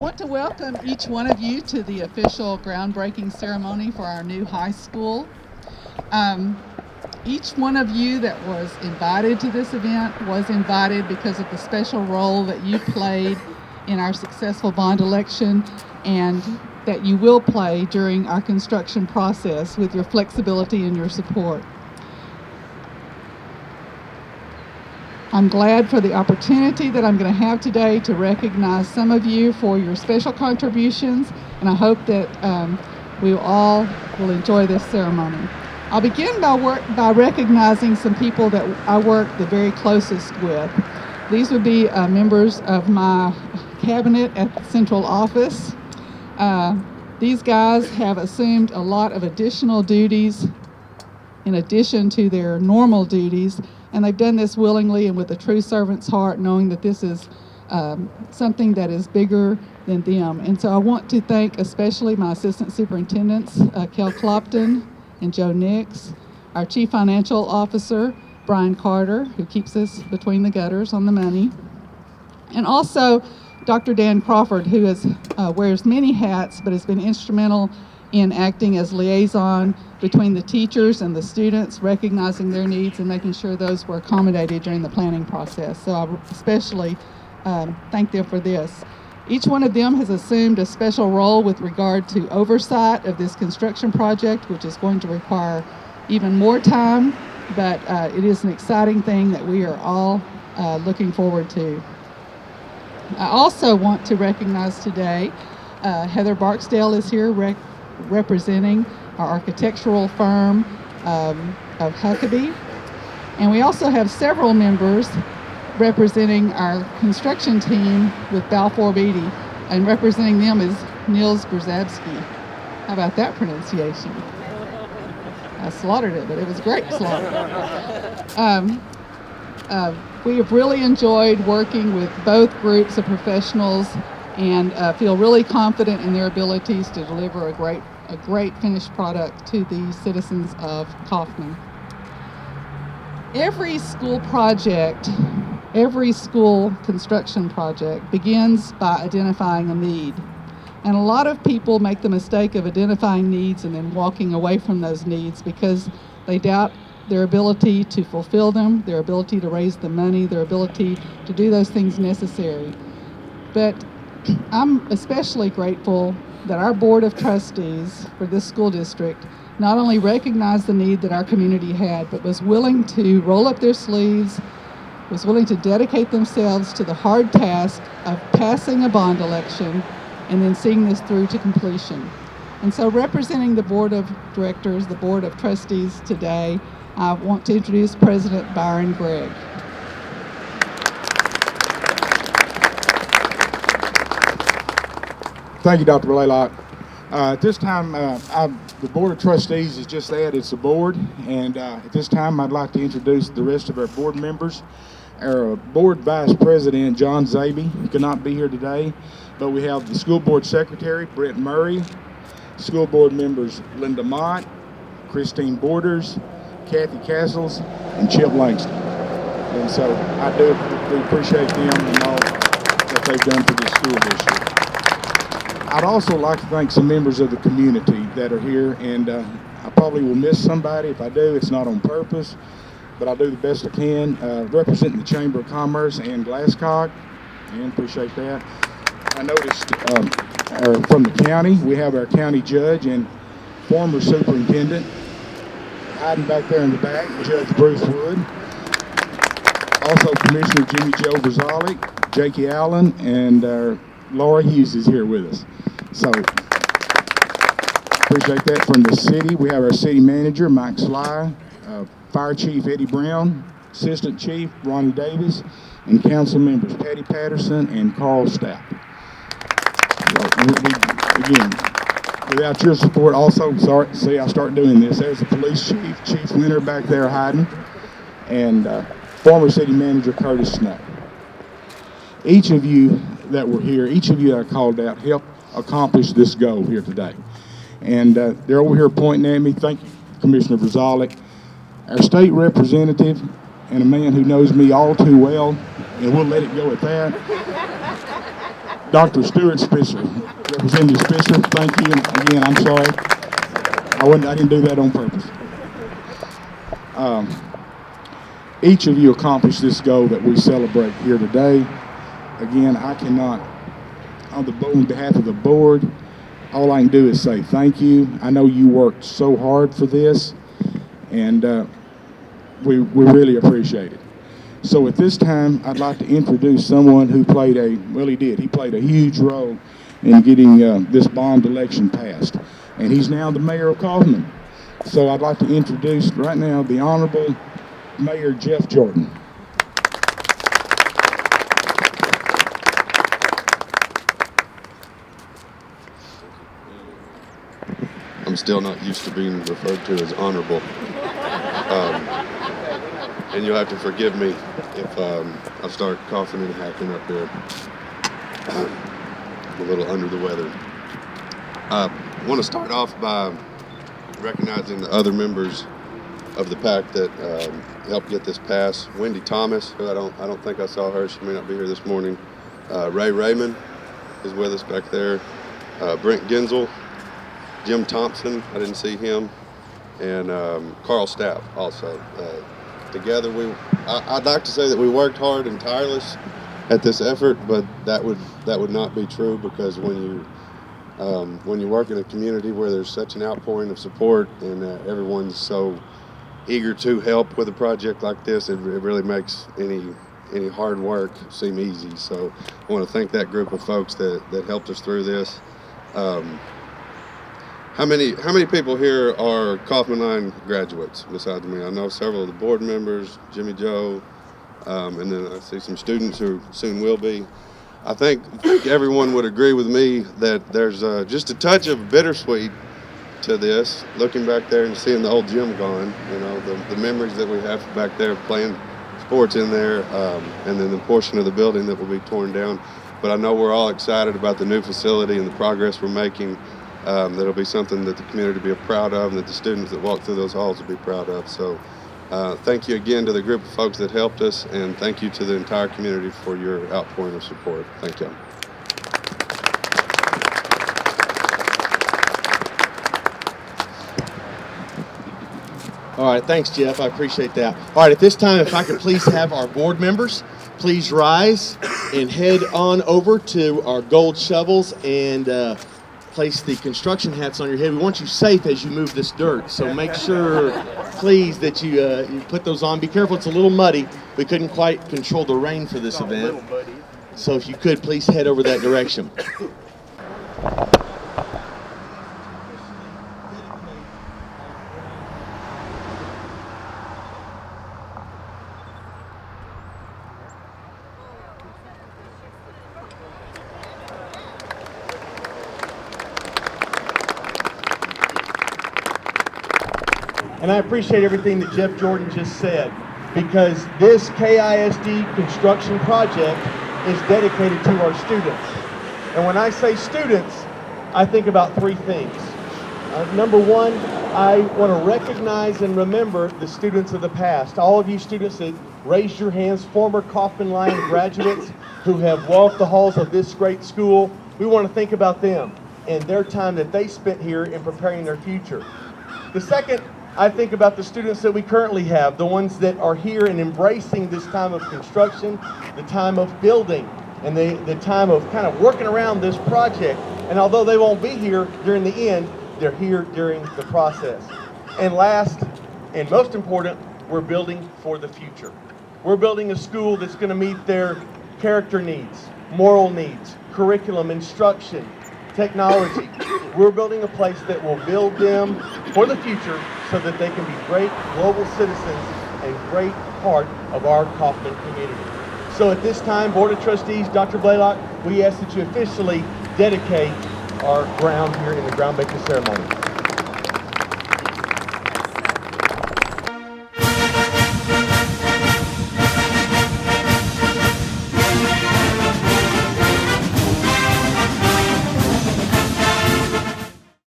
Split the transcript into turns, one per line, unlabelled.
I want to welcome each one of you to the official groundbreaking ceremony for our new high school. Um, each one of you that was invited to this event was invited because of the special role that you played in our successful bond election and that you will play during our construction process with your flexibility and your support. I'm glad for the opportunity that I'm going to have today to recognize some of you for your special contributions, and I hope that we all will enjoy this ceremony. I'll begin by recognizing some people that I work the very closest with. These would be members of my cabinet at the central office. These guys have assumed a lot of additional duties in addition to their normal duties, and they've done this willingly and with a true servant's heart, knowing that this is something that is bigger than them. And so I want to thank especially my assistant superintendents, Kel Clopton and Joe Nix, our chief financial officer, Brian Carter, who keeps us between the gutters on the money, and also Dr. Dan Crawford, who wears many hats but has been instrumental in acting as liaison between the teachers and the students, recognizing their needs and making sure those were accommodated during the planning process. So I especially thank them for this. Each one of them has assumed a special role with regard to oversight of this construction project, which is going to require even more time, but it is an exciting thing that we are all looking forward to. I also want to recognize today Heather Barksdale is here representing our architectural firm of Huckabee. And we also have several members representing our construction team with Balfour Beatty, and representing them is Niels Brzezowski. How about that pronunciation? I slaughtered it, but it was great slaughter. We have really enjoyed working with both groups of professionals and feel really confident in their abilities to deliver a great finished product to the citizens of Kaufman. Every school construction project begins by identifying a need. And a lot of people make the mistake of identifying needs and then walking away from those needs because they doubt their ability to fulfill them, their ability to raise the money, their ability to do those things necessary. But I'm especially grateful that our Board of Trustees for this school district not only recognized the need that our community had, but was willing to roll up their sleeves, was willing to dedicate themselves to the hard task of passing a bond election and then seeing this through to completion. And so representing the Board of Directors, the Board of Trustees today, I want to introduce President Byron Gregg.
Thank you, Dr. Blaylock. At this time, the Board of Trustees is just that, it's a board, and at this time I'd like to introduce the rest of our board members. Our Board Vice President, John Zaby, could not be here today, but we have the School Board Secretary, Brett Murray, School Board members Linda Mott, Christine Borders, Kathy Castles, and Chip Langston. And so I do appreciate them and all that they've done for this school district. I'd also like to thank some members of the community that are here, and I probably will miss somebody. If I do, it's not on purpose, but I'll do the best I can. Representing the Chamber of Commerce and Glasscock, and appreciate that. I noticed from the county, we have our county judge and former superintendent hiding back there in the back, Judge Bruce Wood. Also Commissioner Jimmy Joe Brzezowski, Jakey Allen, and Laura Hughes is here with us. So, appreciate that. From the city, we have our city manager, Mike Sly, Fire Chief Eddie Brown, Assistant Chief Ronnie Davis, and council members Patty Patterson and Carl Stapp. Again, without your support, also, sorry, see, I start doing this. There's the police chief, Chief Winter back there hiding, and former city manager Curtis Snow. Each of you that were here, each of you that I called out, helped accomplish this goal here today. And they're over here pointing at me. Thank you, Commissioner Brzezowski. Our state representative and a man who knows me all too well, and we'll let it go at that, Dr. Stuart Spisser, Representative Spisser, thank you. And again, I'm sorry. I didn't do that on purpose. Each of you accomplished this goal that we celebrate here today. Again, I cannot, on behalf of the board, all I can do is say thank you. I know you worked so hard for this, and we really appreciate it. So at this time, I'd like to introduce someone who played he played a huge role in getting this bond election passed. And he's now the mayor of Kaufman. So I'd like to introduce right now the Honorable Mayor Jeff Jordan.
I'm still not used to being referred to as honorable. And you'll have to forgive me if I start coughing and hacking up here. I'm a little under the weather. I want to start off by recognizing the other members of the pack that helped get this passed. Wendy Thomas, who I don't think I saw her. She may not be here this morning. Ray Raymond is with us back there. Brent Genzel, Jim Thompson, I didn't see him, and Carl Staff also. Together, I'd like to say that we worked hard and tireless at this effort, but that would not be true, because when you work in a community where there's such an outpouring of support and everyone's so eager to help with a project like this, it really makes any hard work seem easy. So I want to thank that group of folks that helped us through this. How many people here are Kaufman Line graduates besides me? I know several of the board members, Jimmy Joe, and then I see some students who soon will be. I think everyone would agree with me that there's just a touch of bittersweet to this, looking back there and seeing the old gym gone, the memories that we have back there playing sports in there, and then the portion of the building that will be torn down. But I know we're all excited about the new facility and the progress we're making. That'll be something that the community will be proud of, and that the students that walk through those halls will be proud of. So thank you again to the group of folks that helped us, and thank you to the entire community for your outpouring of support. Thank you.
All right, thanks, Jeff. I appreciate that. All right, at this time, if I could please have our board members please rise and head on over to our gold shovels and place the construction hats on your head. We want you safe as you move this dirt, so make sure, please, that you put those on. Be careful, it's a little muddy. We couldn't quite control the rain for this event, so if you could, please head over that direction. And I appreciate everything that Jeff Jordan just said, because this KISD construction project is dedicated to our students. And when I say students, I think about three things. Number one, I want to recognize and remember the students of the past. All of you students that raised your hands, former Kaufman Line graduates who have walked the halls of this great school. We want to think about them and their time that they spent here in preparing their future. The second, I think about the students that we currently have, the ones that are here and embracing this time of construction, the time of building, and the time of kind of working around this project. And although they won't be here during the end, they're here during the process. And last, and most important, we're building for the future. We're building a school that's going to meet their character needs, moral needs, curriculum, instruction, technology. We're building a place that will build them for the future so that they can be great global citizens and great part of our Kaufman community. So at this time, Board of Trustees, Dr. Blaylock, we ask that you officially dedicate our ground here in the groundbreaking ceremony.